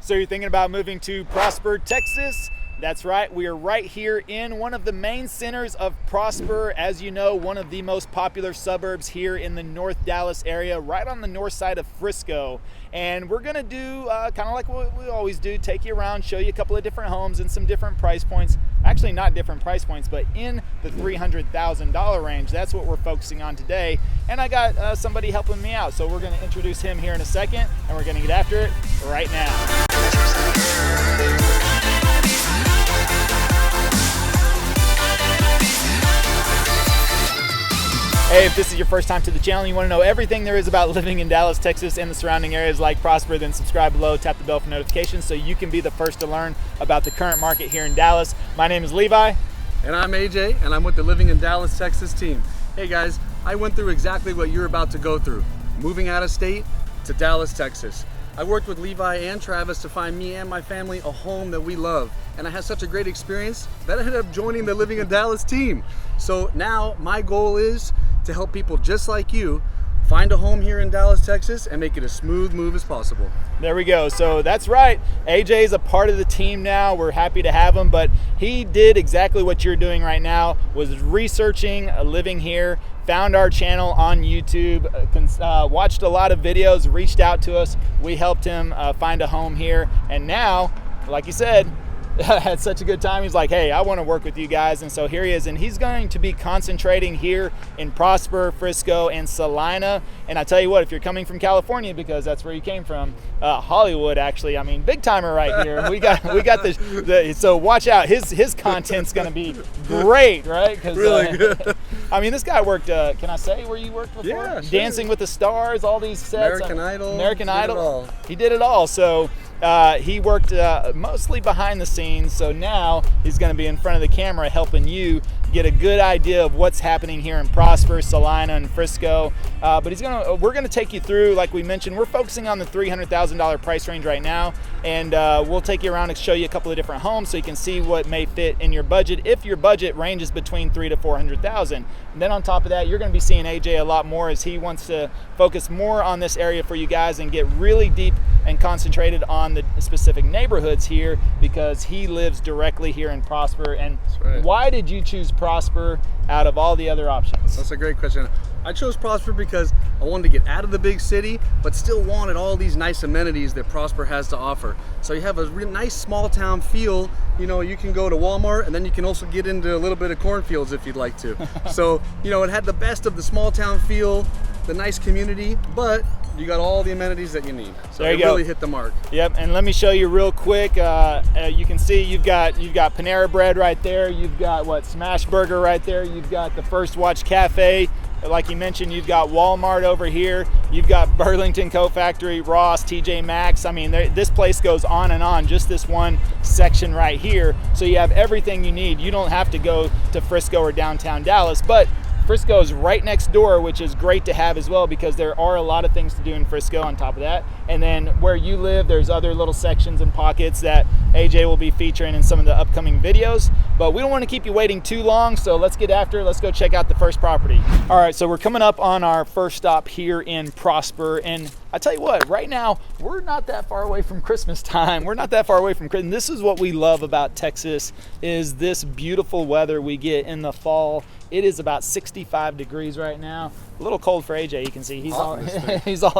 So you're thinking about moving to Prosper, Texas? That's right, we are right here in one of the main centers of Prosper. As you know, one of the most popular suburbs here in the North Dallas area, right on the north side of Frisco. And we're gonna do kind of like what we always do, take you around, show you a couple of different homes and some different price points. Actually, not different price points, but in the $300,000 range. That's what we're focusing on today. And I got somebody helping me out. So we're gonna introduce him here in a second, and we're gonna get after it right now. Hey, if this is your first time to the channel and you want to know everything there is about living in Dallas, Texas and the surrounding areas like Prosper, then subscribe below, tap the bell for notifications so you can be the first to learn about the current market here in Dallas. My name is Levi. And I'm AJ, and I'm with the Living in Dallas, Texas team. Hey guys, I went through exactly what you're about to go through, moving out of state to Dallas, Texas. I worked with Levi and Travis to find me and my family a home that we love. And I had such a great experience that I ended up joining the Living in Dallas team. So now my goal is to help people just like you find a home here in Dallas, Texas and make it a smooth move as possible. There we go. So that's right. AJ is a part of the team now. We're happy to have him, but he did exactly what you're doing right now, was researching living here, found our channel on YouTube, watched a lot of videos, reached out to us. We helped him find a home here. And now, like you said, had such a good time. He's like, hey, I want to work with you guys. And so here he is, and he's going to be concentrating here in Prosper, Frisco, and Salina. And I tell you what, if you're coming from California, because that's where you came from, Hollywood, actually, I mean, big timer right here. We got the so watch out. His content's going to be great, right? Really good. I mean, this guy worked. Can I say where you worked before? Yeah, sure. Dancing with the Stars, all these sets. American Idol. He did it all. So. He worked mostly behind the scenes, so now he's going to be in front of the camera helping you get a good idea of what's happening here in Prosper, Salina, and Frisco. But we're going to take you through, like we mentioned, we're focusing on the $300,000 price range right now, and we'll take you around and show you a couple of different homes so you can see what may fit in your budget if your budget ranges between $300,000 to $400,000. And then on top of that, you're going to be seeing AJ a lot more as he wants to focus more on this area for you guys and get really deep and concentrated on the specific neighborhoods here because he lives directly here in Prosper. And right. Why did you choose Prosper out of all the other options? That's a great question. I chose Prosper because I wanted to get out of the big city, but still wanted all these nice amenities that Prosper has to offer. So you have a really nice small town feel. You know, you can go to Walmart and then you can also get into a little bit of cornfields if you'd like to. So, you know, it had the best of the small town feel, the nice community, but you got all the amenities that you need. So there you it really hit the mark. Yep, and let me show you real quick. You can see you've got Panera Bread right there. You've got Smash Burger right there. You've got the First Watch Cafe. Like you mentioned, you've got Walmart over here. You've got Burlington Coat Factory, Ross, TJ Maxx. I mean, this place goes on and on, just this one section right here. So you have everything you need. You don't have to go to Frisco or downtown Dallas, but Frisco is right next door, which is great to have as well because there are a lot of things to do in Frisco on top of that. And then where you live, there's other little sections and pockets that AJ will be featuring in some of the upcoming videos. But we don't want to keep you waiting too long, so let's get after it. Let's go check out the first property. All right, so we're coming up on our first stop here in Prosper. And I tell you what, right now, we're not that far away from Christmas time. We're not that far away from Christmas. This is what we love about Texas, is this beautiful weather we get in the fall. It is about 65 degrees right now. A little cold for AJ. You can see he's all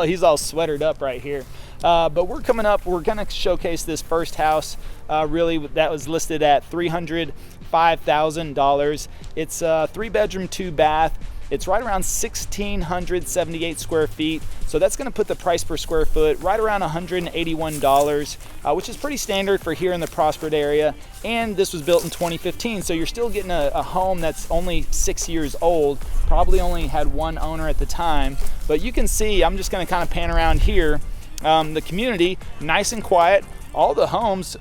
he's all sweatered up right here. But we're coming up. We're gonna showcase this first house. Really, that was listed at $305,000. It's a 3-bedroom, 2-bath. It's right around 1,678 square feet. So that's gonna put the price per square foot right around $181, which is pretty standard for here in the Prospered area. And this was built in 2015, so you're still getting a home that's only 6 years old, probably only had one owner at the time. But you can see, I'm just gonna kind of pan around here, the community, nice and quiet. All the homes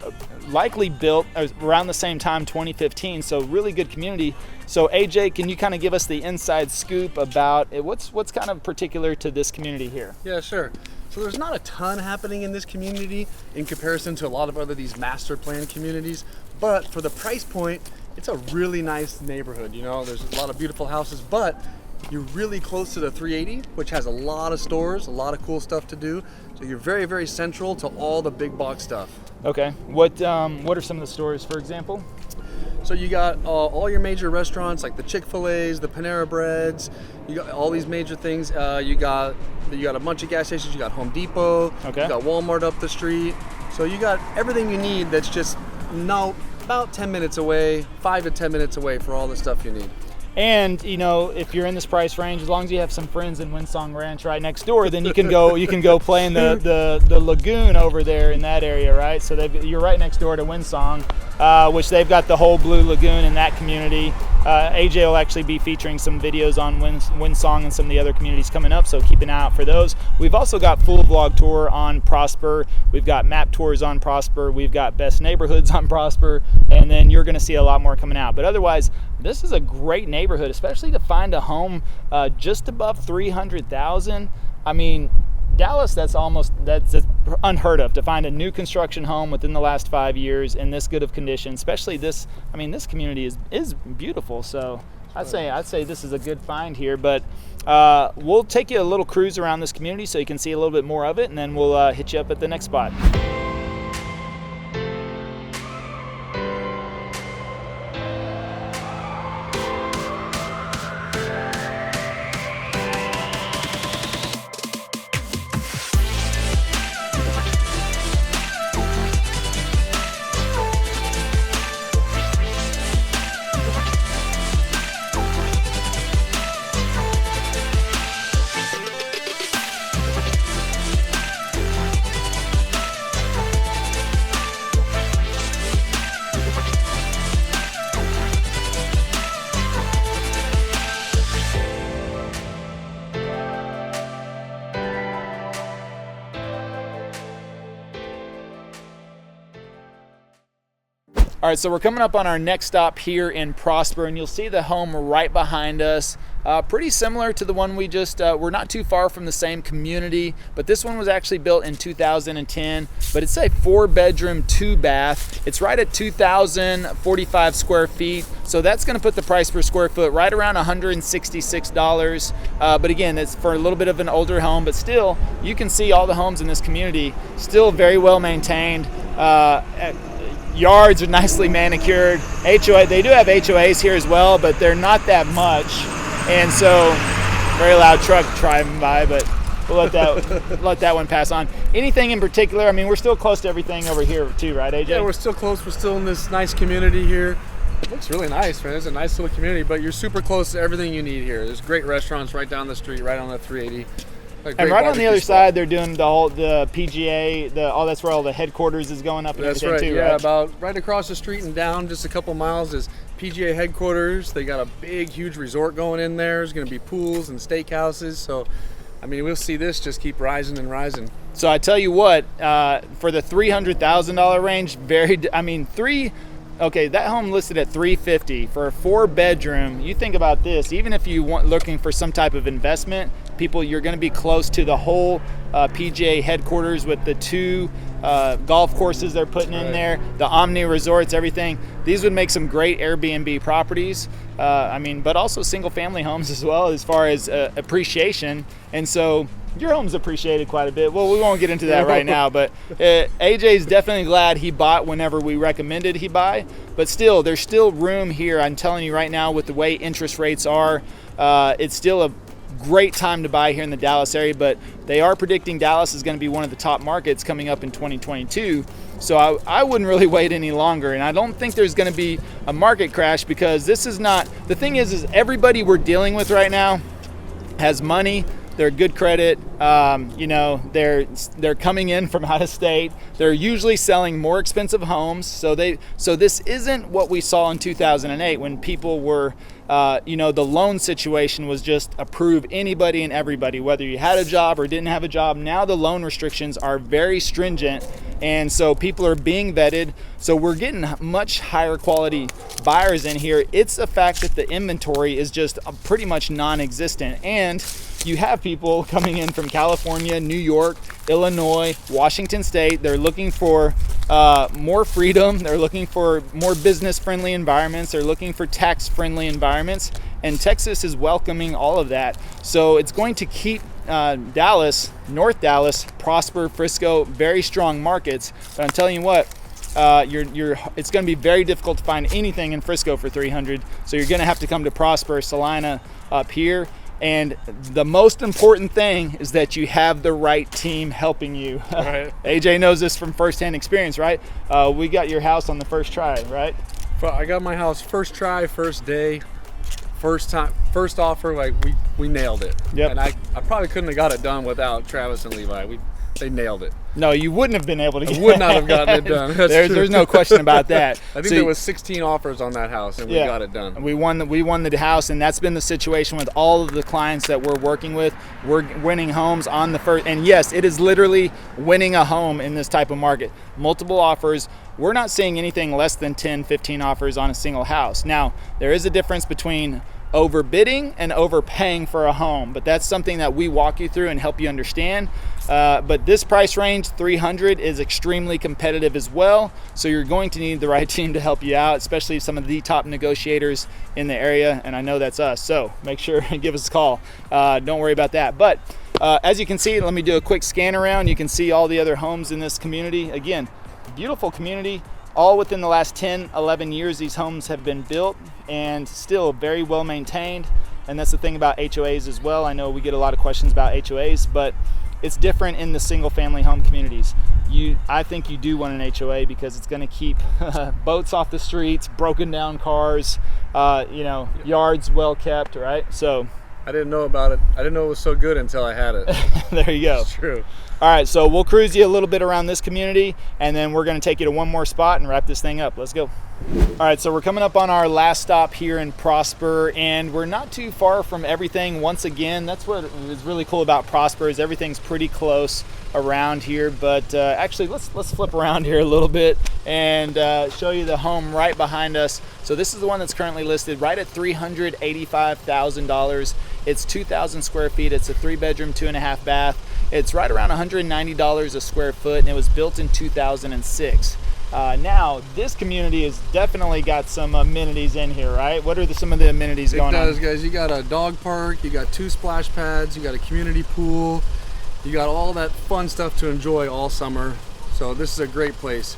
likely built around the same time, 2015, so really good community. So AJ, can you kind of give us the inside scoop about what's kind of particular to this community here? Yeah, sure. So there's not a ton happening in this community in comparison to a lot of these master plan communities, but for the price point, it's a really nice neighborhood. You know, there's a lot of beautiful houses, but You're really close to the 380, which has a lot of stores, a lot of cool stuff to do. So you're very, very central to all the big box stuff. Okay. What are some of the stores, for example? So you got all your major restaurants like the Chick-fil-A's, the Panera Breads. You got all these major things. You got a bunch of gas stations. You got Home Depot. Okay. You got Walmart up the street. So you got everything you need. That's just about 10 minutes away, 5 to 10 minutes away for all the stuff you need. And if you're in this price range, as long as you have some friends in Windsong Ranch right next door, then you can go play in the lagoon over there in that area, right? So you're right next door to Windsong, which they've got the whole Blue Lagoon in that community. AJ will actually be featuring some videos on Windsong and some of the other communities coming up, so keep an eye out for those. We've also got full vlog tour on Prosper. We've got map tours on Prosper. We've got best neighborhoods on Prosper, and then you're going to see a lot more coming out. But otherwise, this is a great neighborhood, especially to find a home just above $300,000. I mean, Dallas, that's unheard of to find a new construction home within the last 5 years in this good of condition. Especially this, I mean, this community is beautiful. So I'd say this is a good find here. But we'll take you a little cruise around this community so you can see a little bit more of it, and then we'll hit you up at the next spot. All right, so we're coming up on our next stop here in Prosper, and you'll see the home right behind us. Pretty similar to the one we just, we're not too far from the same community, but this one was actually built in 2010, but it's a 4-bedroom, 2-bath. It's right at 2,045 square feet, so that's gonna put the price per square foot right around $166. But again, it's for a little bit of an older home, but still, you can see all the homes in this community still very well maintained. Yards are nicely manicured. HOA, they do have HOAs here as well, but they're not that much. And so, very loud truck driving by, but we'll let that one pass on. Anything in particular? I mean, we're still close to everything over here too, right, AJ? Yeah, we're still close. We're still in this nice community here. It looks really nice, man. It's a nice little community, but you're super close to everything you need here. There's great restaurants right down the street, right on the 380. And right on the other side, they're doing the PGA, that's where all the headquarters is going up and that's everything right, too, yeah, right? about right across the street and down just a couple miles is PGA headquarters. They got a big, huge resort going in there. There's going to be pools and steakhouses. So, I mean, we'll see this just keep rising and rising. So I tell you what, for the $300,000 range, okay, that home listed at $350 for a 4-bedroom. You think about this, even if you want looking for some type of investment, you're going to be close to the whole PGA headquarters with the 2 golf courses they're putting in there, the Omni resorts, everything. These would make some great Airbnb properties. But also single family homes as well as far as appreciation. And so your home's appreciated quite a bit. Well, we won't get into that right now, but AJ's definitely glad he bought whenever we recommended he buy. But still, there's still room here. I'm telling you right now, with the way interest rates are, it's still a great time to buy here in the Dallas area, but they are predicting Dallas is going to be one of the top markets coming up in 2022. So I wouldn't really wait any longer, and I don't think there's going to be a market crash, because this is not, the thing is everybody we're dealing with right now has money. They're good credit. They're coming in from out of state. They're usually selling more expensive homes. So this isn't what we saw in 2008 when people were, the loan situation was just approve anybody and everybody, whether you had a job or didn't have a job. Now the loan restrictions are very stringent, and so people are being vetted. So we're getting much higher quality buyers in here. It's the fact that the inventory is just pretty much non-existent, and you have people coming in from California, New York, Illinois, Washington State. They're looking for more freedom. They're looking for more business-friendly environments. They're looking for tax-friendly environments. and Texas is welcoming all of that. So it's going to keep Dallas, North Dallas, Prosper, Frisco, very strong markets. But I'm telling you what, it's going to be very difficult to find anything in Frisco for 300. So you're going to have to come to Prosper, Salina up here. And the most important thing is that you have the right team helping you. Right. AJ knows this from firsthand experience, right? We got your house on the first try, right? I got my house first try, first day, first time, first offer. Like we nailed it. Yep. And I probably couldn't have got it done without Travis and Levi. They nailed it. No, you wouldn't have been able to get would not have gotten it done. There's no question about that. I think there was 16 offers on that house, and we got it done. We won the house, and that's been the situation with all of the clients that we're working with. We're winning homes on the first, and yes, it is literally winning a home in this type of market. Multiple offers. We're not seeing anything less than 10, 15 offers on a single house. Now, there is a difference between overbidding and overpaying for a home, but that's something that we walk you through and help you understand. But this price range, 300, is extremely competitive as well. So you're going to need the right team to help you out, especially some of the top negotiators in the area. And I know that's us. So make sure and give us a call. Don't worry about that. But as you can see, let me do a quick scan around. You can see all the other homes in this community. Again, beautiful community. All within the last 10, 11 years, these homes have been built and still very well maintained. And that's the thing about HOAs as well. I know we get a lot of questions about HOAs, but it's different in the single family home communities. I think you do want an HOA because it's going to keep boats off the streets, broken down cars, yards well kept, right? So I didn't know about it. I didn't know it was so good until I had it. There you go. It's true. All right, so we'll cruise you a little bit around this community, and then we're going to take you to one more spot and wrap this thing up. Let's go. All right, so we're coming up on our last stop here in Prosper, and we're not too far from everything. Once again, that's what is really cool about Prosper, is everything's pretty close around here. But actually, let's flip around here a little bit and show you the home right behind us. So this is the one that's currently listed right at $385,000. It's 2,000 square feet. It's a 3-bedroom, 2.5 bath. It's right around $190 a square foot, and it was built in 2006. Now, this community has definitely got some amenities in here, right? What are some of the amenities going on? It does, guys. You got a dog park, you got 2 splash pads, you got a community pool, you got all that fun stuff to enjoy all summer. So this is a great place.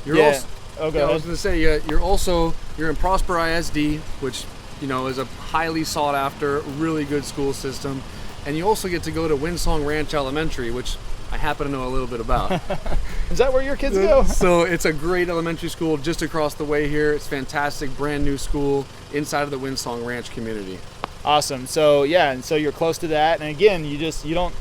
I was going to say, you're in Prosper ISD, which is a highly sought after, really good school system. And you also get to go to Windsong Ranch Elementary, which I happen to know a little bit about. Is that where your kids go? So it's a great elementary school just across the way here. It's fantastic, brand new school inside of the Windsong Ranch community. Awesome. So yeah, and so you're close to that. And again, you don't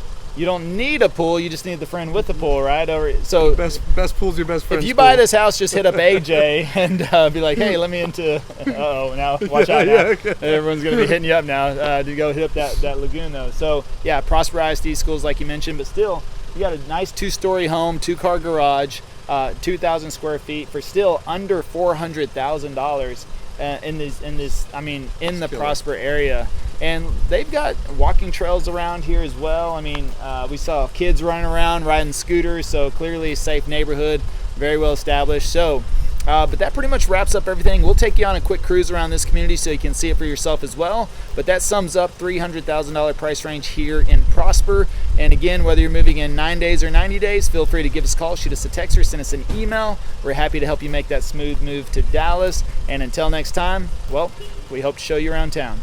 need a pool. You just need the friend with the pool, right? So best pool's your best friend. If you buy this house, just hit up AJ and be like, hey, let me into. Now watch out now. Okay. Everyone's gonna be hitting you up now to go hit up that lagoon though. So yeah, Prosper ISD schools like you mentioned, but still, you got a nice 2-story home, 2-car garage, 2,000 square feet for still under $400,000 in the Prosper area. And they've got walking trails around here as well. I mean, we saw kids running around riding scooters, so clearly a safe neighborhood, very well established. So, but that pretty much wraps up everything. We'll take you on a quick cruise around this community so you can see it for yourself as well. But that sums up $300,000 price range here in Prosper. And again, whether you're moving in 9 days or 90 days, feel free to give us a call, shoot us a text, or send us an email. We're happy to help you make that smooth move to Dallas. And until next time, well, we hope to show you around town.